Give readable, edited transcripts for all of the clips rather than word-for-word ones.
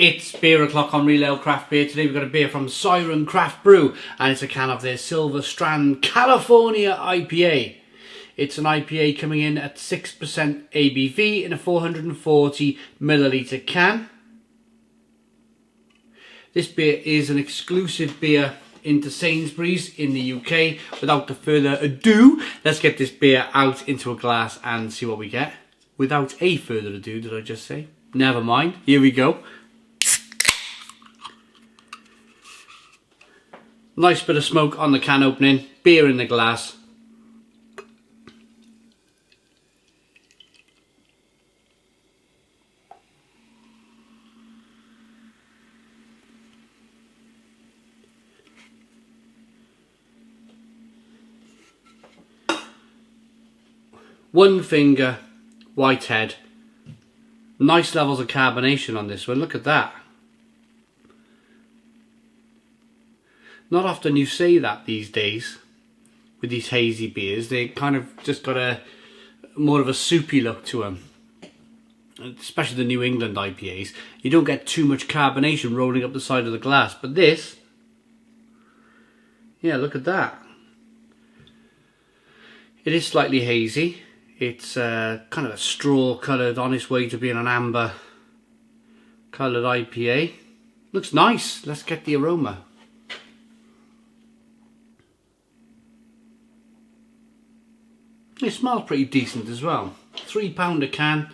It's beer o'clock on Real Ale Craft Beer. Today we've got a beer from Siren Craft Brew, and it's a can of their Silver Strand California IPA. It's an IPA coming in at 6% ABV in a 440 milliliter can. This beer is an exclusive beer into Sainsbury's in the UK. Without further ado, let's get this beer out into a glass and see what we get. Without a further ado, did I just say? Never mind, here we go. Nice bit of smoke on the can opening, beer in the glass. One finger, white head. Nice levels of carbonation on this one, look at that. Not often you say that these days with these hazy beers. They kind of just got a more of a soupy look to them. Especially the New England IPAs. You don't get too much carbonation rolling up the side of the glass. But this, yeah, look at that. It is slightly hazy. It's kind of a straw coloured, on its way to being an amber coloured IPA. Looks nice. Let's get the aroma. It smells pretty decent as well. £3 a can.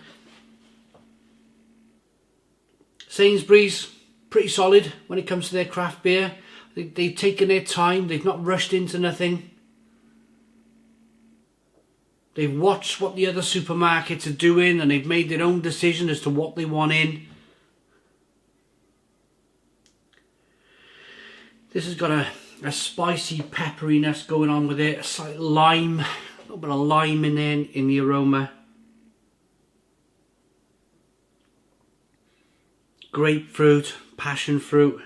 Sainsbury's, pretty solid when it comes to their craft beer. They've taken their time, they've not rushed into nothing. They've watched what the other supermarkets are doing and they've made their own decision as to what they want in. This has got a spicy pepperiness going on with it, a slight lime. A little bit of lime in there in the aroma. Grapefruit, passion fruit,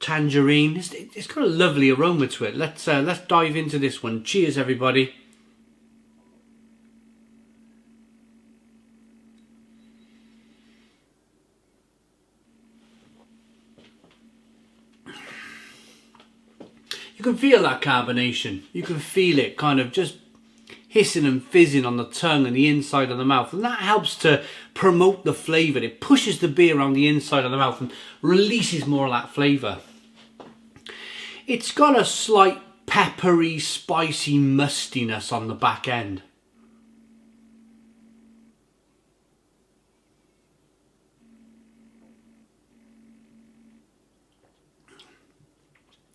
tangerine. It's got a lovely aroma to it. Let's dive into this one. Cheers, everybody. You can feel that carbonation. You can feel it kind of just hissing and fizzing on the tongue and the inside of the mouth. And that helps to promote the flavour. It pushes the beer around the inside of the mouth and releases more of that flavour. It's got a slight peppery, spicy mustiness on the back end.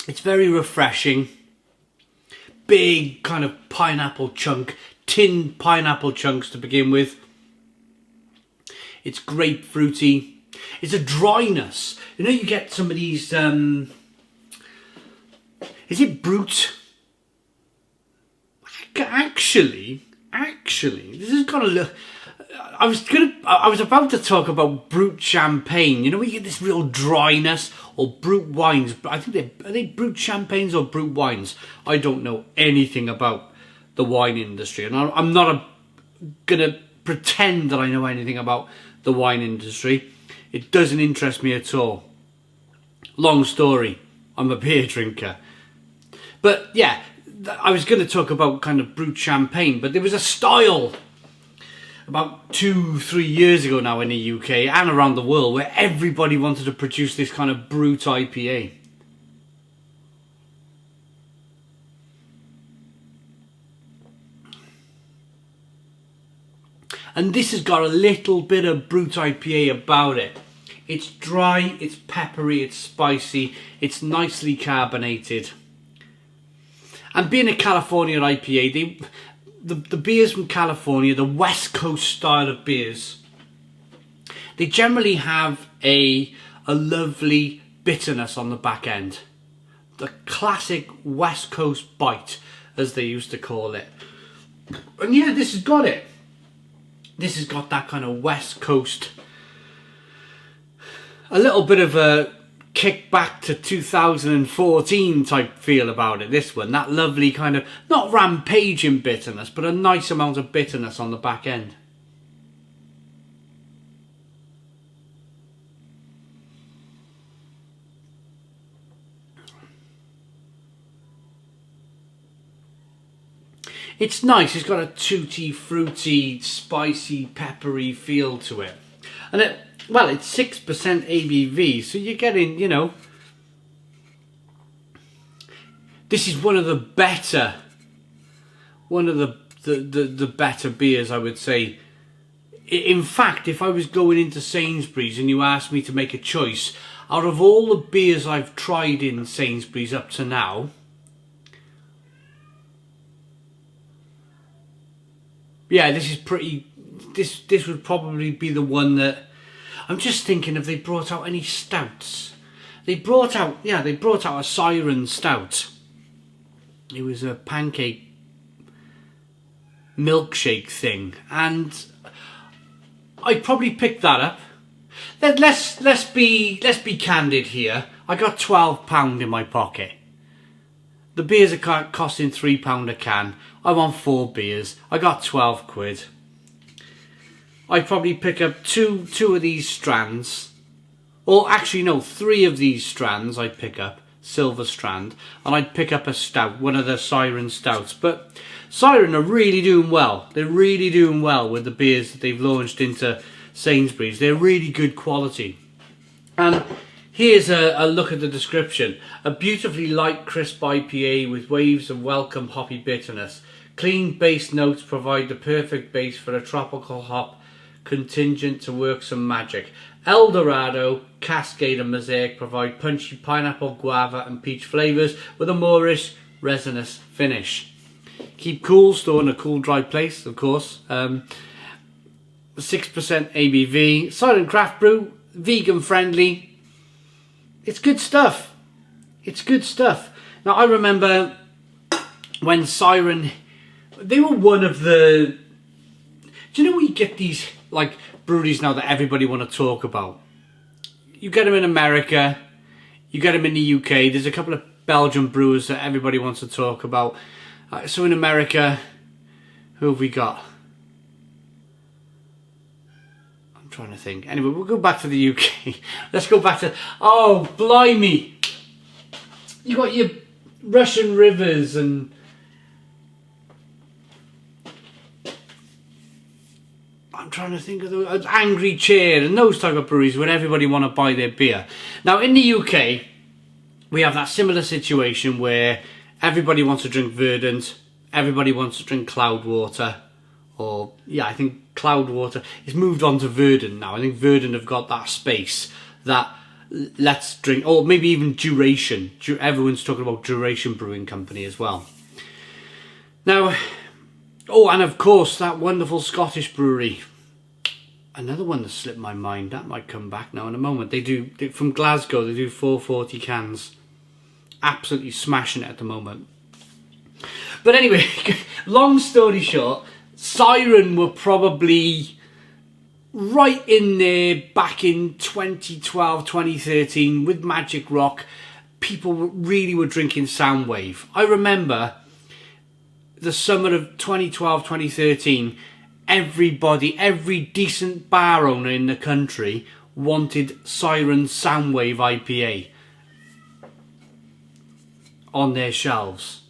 It's very refreshing. Big kind of pineapple chunk, tinned pineapple chunks to begin with. It's grapefruity. It's a dryness. You know, you get some of these, is it Brut? Actually, this is gonna look. I was about to talk about Brut champagne. You know, we get this real dryness, or Brut wines. I think are they Brut champagnes or Brut wines? I don't know anything about the wine industry, and I'm not gonna pretend that I know anything about the wine industry. It doesn't interest me at all. Long story. I'm a beer drinker, but yeah, I was going to talk about kind of Brut champagne, but there was a style about 2-3 years ago now in the UK and around the world where everybody wanted to produce this kind of Brut IPA. And this has got a little bit of Brut IPA about it. It's dry, it's peppery, it's spicy, it's nicely carbonated. And being a California IPA, the beers from California, the West Coast style of beers, they generally have a lovely bitterness on the back end. The classic West Coast bite, as they used to call it. And yeah, this has got it. This has got that kind of West Coast, a little bit of a kick back to 2014 type feel about it, this one. That lovely kind of, not rampaging bitterness, but a nice amount of bitterness on the back end. It's nice. It's got a tutti fruity, spicy, peppery feel to it. And it's 6% ABV, so you're getting, you know, this is one of the better better beers, I would say. In fact, if I was going into Sainsbury's and you asked me to make a choice, out of all the beers I've tried in Sainsbury's up to now, yeah, this is pretty. This would probably be the one that I'm just thinking if they brought out any stouts. They brought out a Siren stout. It was a pancake milkshake thing, and I'd probably pick that up. Let's be candid here. I got £12 in my pocket. The beers are costing £3 a can. I want 4 beers. I got 12 quid. I'd probably pick up two of these Strands, or actually no, 3 of these Strands I'd pick up, Silver Strand, and I'd pick up a stout, one of the Siren stouts. But Siren are really doing well. They're really doing well with the beers that they've launched into Sainsbury's. They're really good quality. And here's a look at the description. A beautifully light, crisp IPA with waves of welcome hoppy bitterness. Clean base notes provide the perfect base for a tropical hop contingent to work some magic. Eldorado, Cascade and Mosaic provide punchy pineapple, guava and peach flavours with a Moorish resinous finish. Keep cool, store in a cool, dry place, of course. 6% ABV, silent craft brew, vegan friendly. It's good stuff. It's good stuff. Now I remember when Siren, they were one of the, do you know when you get these like breweries now that everybody want to talk about? You get them in America, you get them in the UK, there's a couple of Belgian brewers that everybody wants to talk about. So in America, who have we got? I'm trying to think. Anyway, we'll go back to the UK. Let's go back to, oh blimey, you got your Russian Rivers and I'm trying to think of those, Angry Chair and those type of breweries where everybody want to buy their beer. Now in the UK, we have that similar situation where everybody wants to drink Verdant, everybody wants to drink Cloudwater, or yeah, I think Cloudwater is moved on to Verdant now. I think Verdant have got that space that let's drink, or maybe even Duration. Everyone's talking about Duration Brewing Company as well. Now, oh, and of course that wonderful Scottish brewery. Another one that slipped my mind, that might come back now in a moment. They from Glasgow, they do 440 cans. Absolutely smashing it at the moment. But anyway, long story short, Siren were probably right in there back in 2012, 2013 with Magic Rock. People really were drinking Soundwave. I remember the summer of 2012, 2013, every decent bar owner in the country wanted Siren Soundwave IPA on their shelves.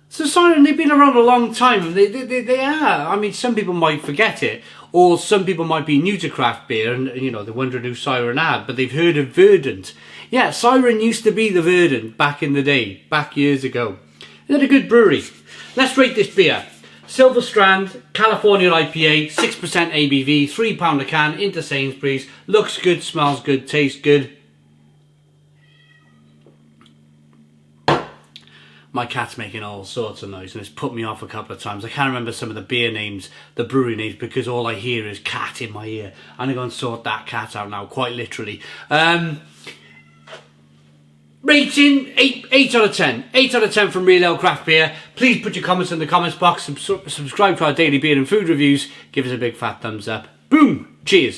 So Siren, they've been around a long time. They are. I mean, some people might forget it, or some people might be new to craft beer and, you know, they're wondering who Siren are, but they've heard of Verdant. Yeah, Siren used to be the Verdant back in the day, back years ago. They're a good brewery. Let's rate this beer. Silver Strand, California IPA, 6% ABV, £3 a can, into Sainsbury's. Looks good, smells good, tastes good. My cat's making all sorts of noise and it's put me off a couple of times. I can't remember some of the beer names, the brewery names, because all I hear is cat in my ear. I'm going to go and sort that cat out now, quite literally. Rating, 8 out of 10. 8 out of 10 from Real Ale Craft Beer. Please put your comments in the comments box. Subscribe to our daily beer and food reviews. Give us a big fat thumbs up. Boom! Cheers.